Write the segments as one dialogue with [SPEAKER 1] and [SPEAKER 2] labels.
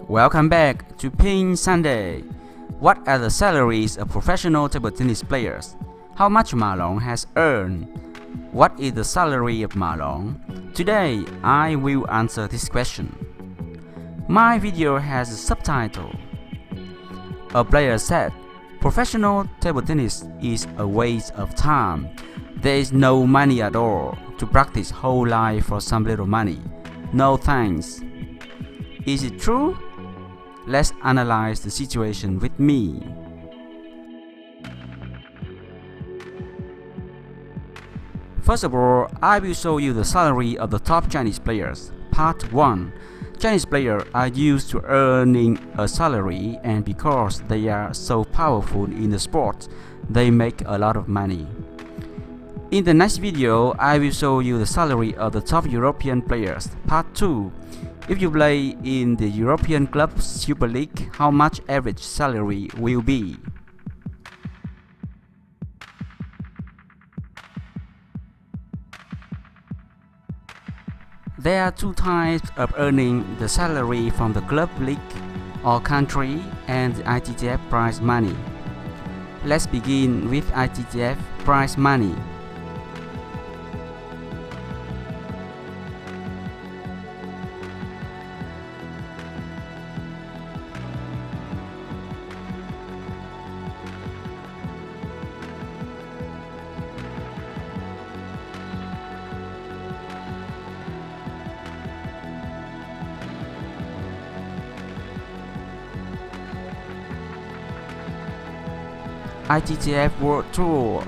[SPEAKER 1] Welcome back to PingSunday. What are the salaries of professional table tennis players? How much Ma Long has earned? What is the salary of Ma Long? Today, I will answer this question. My video has a subtitle. A player said, professional table tennis is a waste of time. There is no money at all to practice whole life for some little money. No thanks. Is it true? Let's analyze the situation with me. First of all, I will show you the salary of the top Chinese players. Part 1. Chinese players are used to earning a salary, and because they are so powerful in the sport, they make a lot of money. In the next video, I will show you the salary of the top European players. Part 2. If you play in the European Club Super League, how much average salary will be? There are two types of earning the salary from the club league or country and the ITTF prize money. Let's begin with ITTF prize money. ITTF World Tour,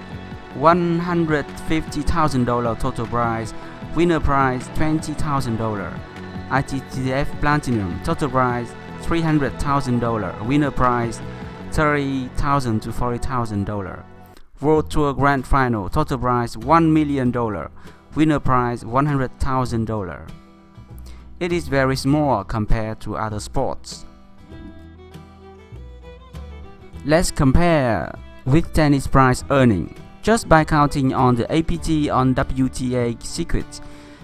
[SPEAKER 1] $150,000 total prize, winner prize $20,000. ITTF Platinum, total prize $300,000, winner prize $30,000 to $40,000. World Tour Grand Final, total prize $1 million, winner prize $100,000. It is very small compared to other sports. Let's compare with tennis prize earning. Just by counting on the APT on WTA circuit,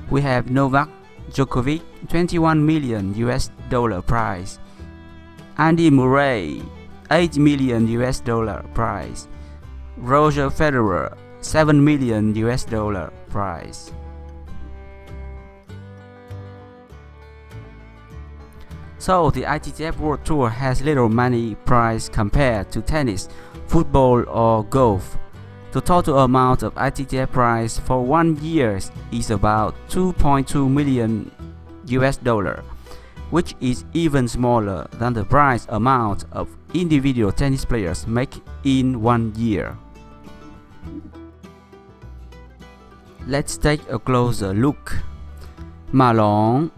[SPEAKER 1] we have Novak Djokovic $21 million prize, Andy Murray $8 million prize, Roger Federer $7 million prize. So the ITTF World Tour has little money prize compared to tennis, football or golf. The total amount of ITTF prize for 1 year is about $2.2 million, which is even smaller than the prize amount of individual tennis players make in 1 year. Let's take a closer look. Ma Long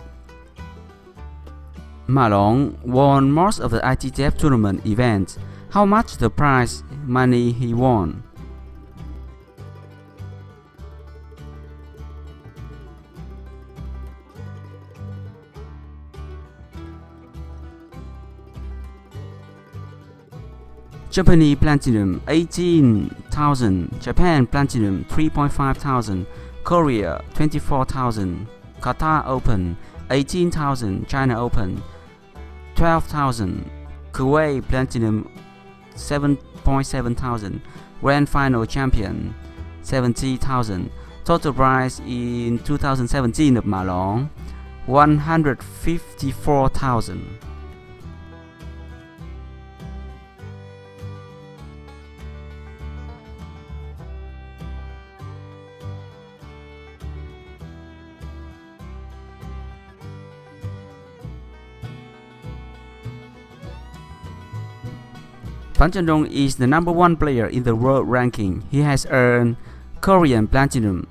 [SPEAKER 1] won most of the ITTF tournament events. How much the prize money he won? Japanese Platinum 18,000, Japan Platinum 3,500, Korea 24,000, Qatar Open 18,000, China Open 12,000, Kuwait Platinum 7,700, Grand Final Champion 70,000. Total prize in 2017 of Ma Long 154,000. Zhendong is the number 1 player in the world ranking. He has earned Korean Platinum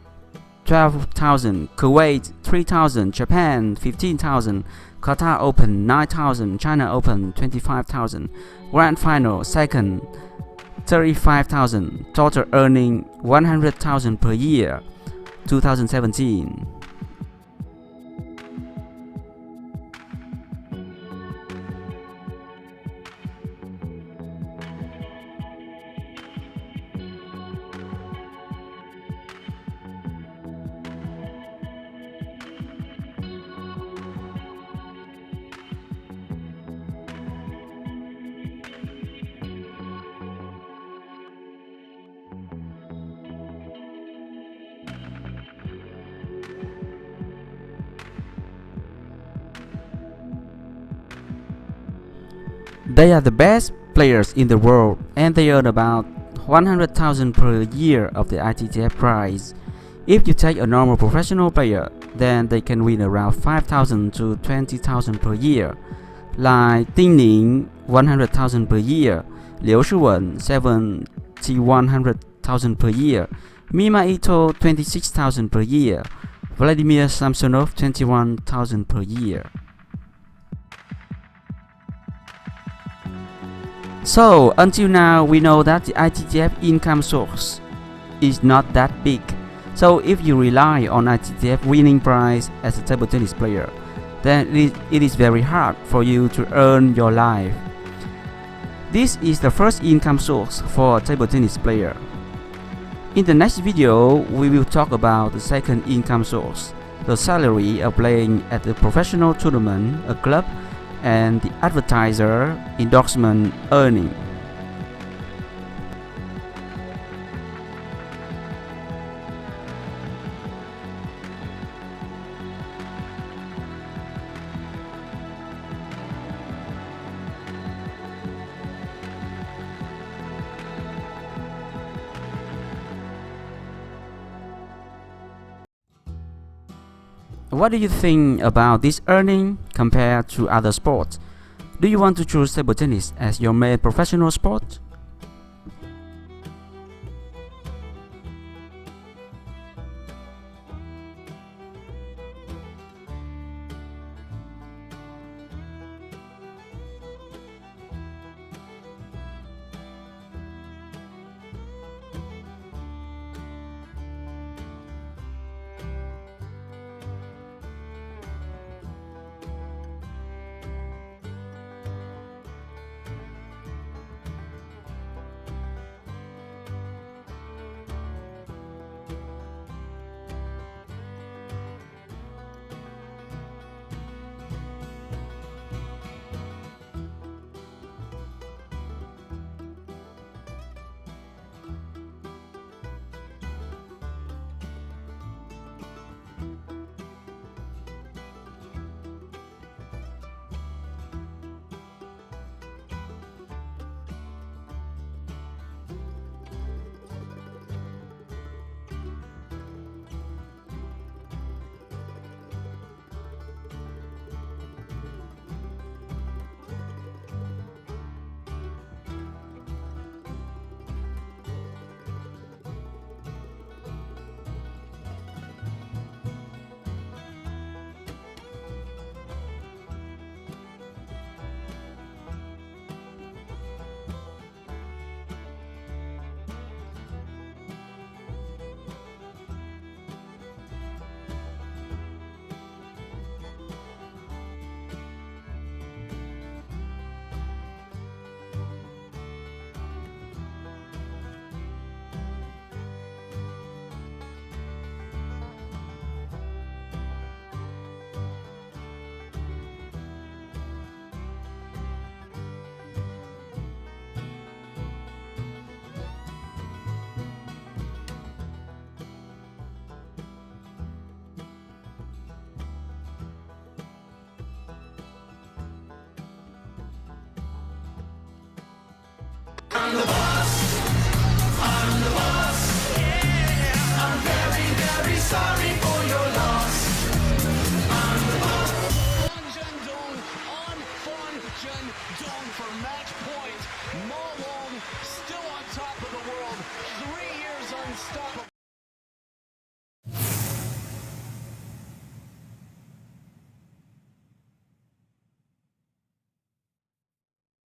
[SPEAKER 1] 12,000, Kuwait 3,000, Japan 15,000, Qatar Open 9,000, China Open 25,000, Grand Final second 35,000, total earning 100,000 per year. 2017. They are the best players in the world and they earn about 100,000 per year of the ITTF prize. If you take a normal professional player, then they can win around 5,000 to 20,000 per year. Like Ding Ning 100,000 per year, Liu Shiwen 100,000 per year, Mima Ito 26,000 per year, Vladimir Samsonov 21,000 per year. So until now we know that the ITTF income source is not that big. So if you rely on ITTF winning prize as a table tennis player, then it is very hard for you to earn your life. This is the first income source for a table tennis player. In the next video, we will talk about the second income source, the salary of playing at the professional tournament, a club, and the advertiser endorsement earning. What do you think about this earning compared to other sports? Do you want to choose table tennis as your main professional sport?
[SPEAKER 2] I'm the boss. I'm the boss. Yeah. I'm very, very sorry for your loss. I'm the boss. On Zhendong, on Zhendong for match point.